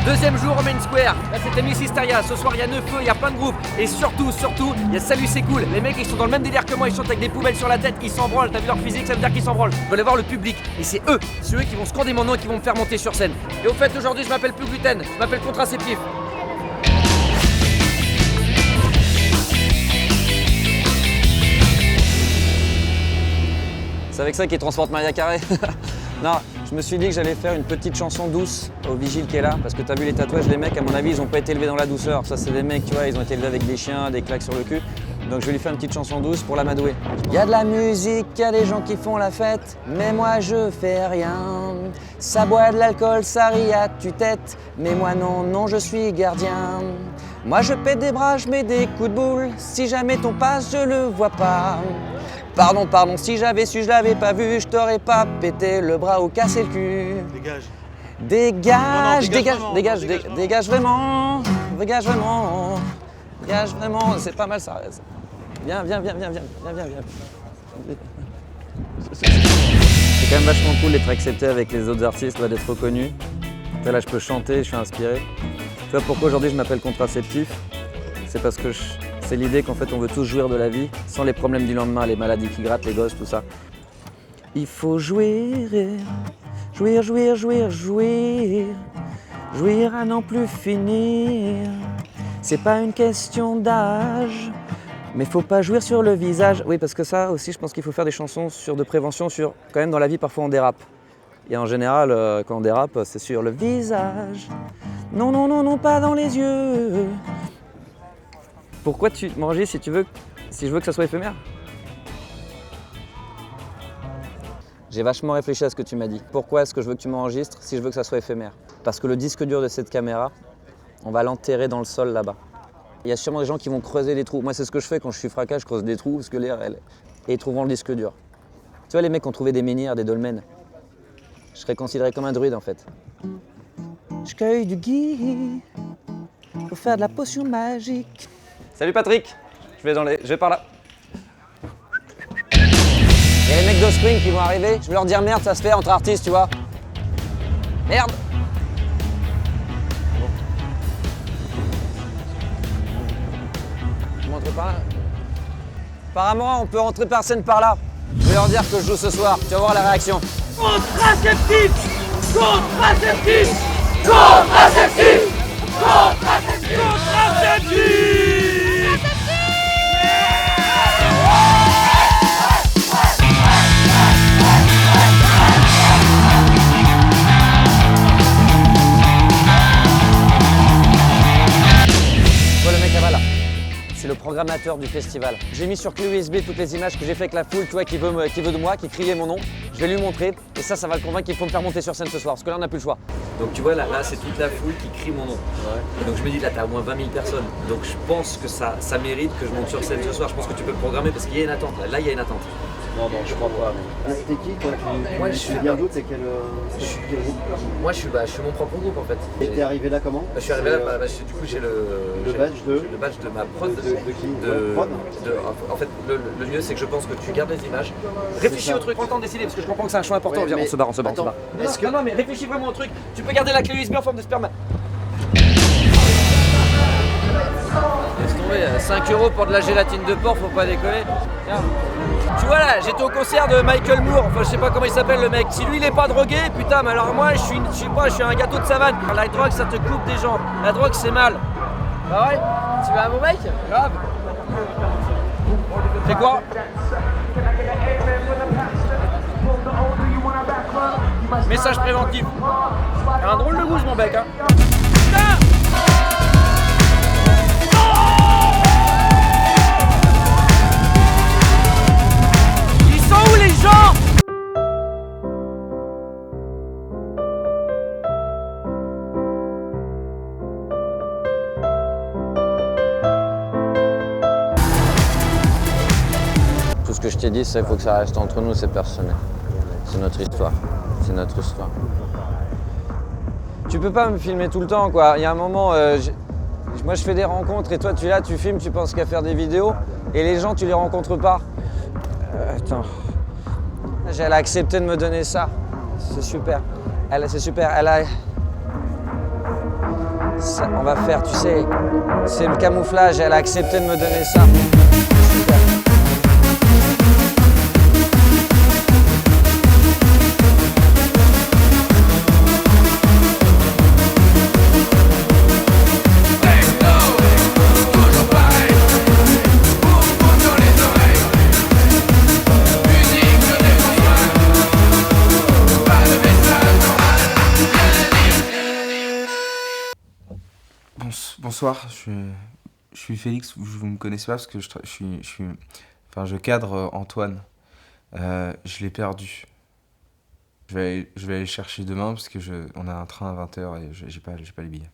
Deuxième jour au Main Square. Là c'était Miss Hysteria. Ce soir il y a Neufeu, il y a plein de groupes. Et surtout, il y a Salut c'est cool. Les mecs ils sont dans le même délire que moi, ils chantent avec des poubelles sur la tête, ils s'en branlent. T'as vu leur physique, ça veut dire qu'ils s'en branlent. Je veux aller voir le public. Et c'est eux qui vont scander mon nom et qui vont me faire monter sur scène. Et au fait aujourd'hui je m'appelle plus gluten, je m'appelle contraceptif. C'est avec ça qu'il transporte Maria Carré. Non, je me suis dit que j'allais faire une petpetite chanson douce au vigile qui est là, parce que t'as vu les tatouages, les mecs, à mon avis, ils ont pas été élevés dans la douceur. Ça, c'est des mecs, tu vois, ils ont été élevés avec des chiens, des claques sur le cul. Donc je vais lui faire une petite chanson douce pour l'amadouer. Y a de la musique, y a des gens qui font la fête, mais moi je fais rien. Ça boit de l'alcool, ça rit à tue-tête, mais moi non, je suis gardien. Moi je pète des bras, je mets des coups de boule, si jamais ton passe, je le vois pas. Pardon, si j'avais su, je l'avais pas vu, je t'aurais pas pété le bras ou cassé le cul. Dégage. Dégage vraiment. Dégage vraiment, c'est pas mal ça. Viens. C'est quand même vachement cool d'être accepté avec les autres artistes, d'être reconnu. Là, je peux chanter, je suis inspiré. Tu vois pourquoi aujourd'hui je m'appelle contraceptif? C'est parce que c'est l'idée qu'en fait on veut tous jouir de la vie sans les problèmes du lendemain, les maladies qui grattent, les gosses, tout ça. Il faut jouir à n'en plus finir. C'est pas une question d'âge, mais faut pas jouir sur le visage. Oui, parce que ça aussi, je pense qu'il faut faire des chansons de prévention sur, quand même dans la vie parfois on dérape. Et en général, quand on dérape, c'est sur le visage. Non, pas dans les yeux. Pourquoi tu m'enregistres si je veux que ça soit éphémère? J'ai vachement réfléchi à ce que tu m'as dit. Pourquoi est-ce que je veux que tu m'enregistres si je veux que ça soit éphémère? Parce que le disque dur de cette caméra, on va l'enterrer dans le sol là-bas. Il y a sûrement des gens qui vont creuser des trous. Moi, c'est ce que je fais quand je suis fracas, je creuse des trous parce que l'air, et ils trouveront le disque dur. Tu vois, les mecs qui ont trouvé des menhirs, des dolmens. Je serais considéré comme un druide en fait. Je cueille du gui pour faire de la potion magique. Salut Patrick, je vais par là. Il y a les mecs d'Ospring qui vont arriver, je vais leur dire merde, ça se fait entre artistes, tu vois. Merde. Bon. Je montre par là. Apparemment, on peut rentrer par scène par là. Je vais leur dire que je joue ce soir, tu vas voir la réaction. Contraceptif. Le mec là-bas là, c'est le programmateur du festival. J'ai mis sur clé USB toutes les images que j'ai fait avec la foule, tu vois, qui veut de moi, qui criait mon nom. Je vais lui montrer et ça va le convaincre qu'il faut me faire monter sur scène ce soir, parce que là on n'a plus le choix. Donc tu vois là c'est toute la foule qui crie mon nom. Ouais. Et donc je me dis là t'as au moins 20 000 personnes. Donc je pense que ça mérite que je monte sur scène ce soir. Je pense que tu peux le programmer parce qu'il y a une attente. Là il y a une attente. Non, je crois pas. T'es qui toi? Moi je suis bien d'autres, c'est quel groupe? Moi je suis mon propre groupe en fait. Et t'es arrivé là comment? Je suis arrivé là, du coup j'ai le badge de ma prod. De qui? Prod en fait le mieux c'est que je pense que tu gardes les images. Réfléchis au truc, prends le temps de décider parce que je comprends que c'est un choix important. Ouais, on se barre. Non mais réfléchis vraiment au truc. Tu peux garder la clé USB en forme de sperme. Laisse tomber, 5 € pour de la gélatine de porc, faut pas déconner. Tiens. Tu vois là, j'étais au concert de Michael Moore, enfin je sais pas comment il s'appelle le mec. Si lui il est pas drogué, putain, mais alors moi je suis un gâteau de savane. La drogue ça te coupe des gens, la drogue c'est mal. Bah ouais, tu veux un bon mec? Grave. C'est quoi? Message préventif. T'as un drôle de goût mon bec hein. Putain! Où les gens? Tout ce que je t'ai dit, c'est qu'il faut que ça reste entre nous, c'est personnel. C'est notre histoire. Tu peux pas me filmer tout le temps, quoi. Il y a un moment, moi je fais des rencontres et toi tu es là, tu filmes, tu penses qu'à faire des vidéos et les gens tu les rencontres pas. Attends. Elle a accepté de me donner ça. C'est super. C'est super. Ça, on va faire, tu sais, c'est le camouflage, elle a accepté de me donner ça. Super. Bonsoir, je suis Félix, vous ne me connaissez pas parce que je cadre Antoine. Je l'ai perdu. Je vais aller le chercher demain parce que on a un train à 20h et j'ai pas les billets.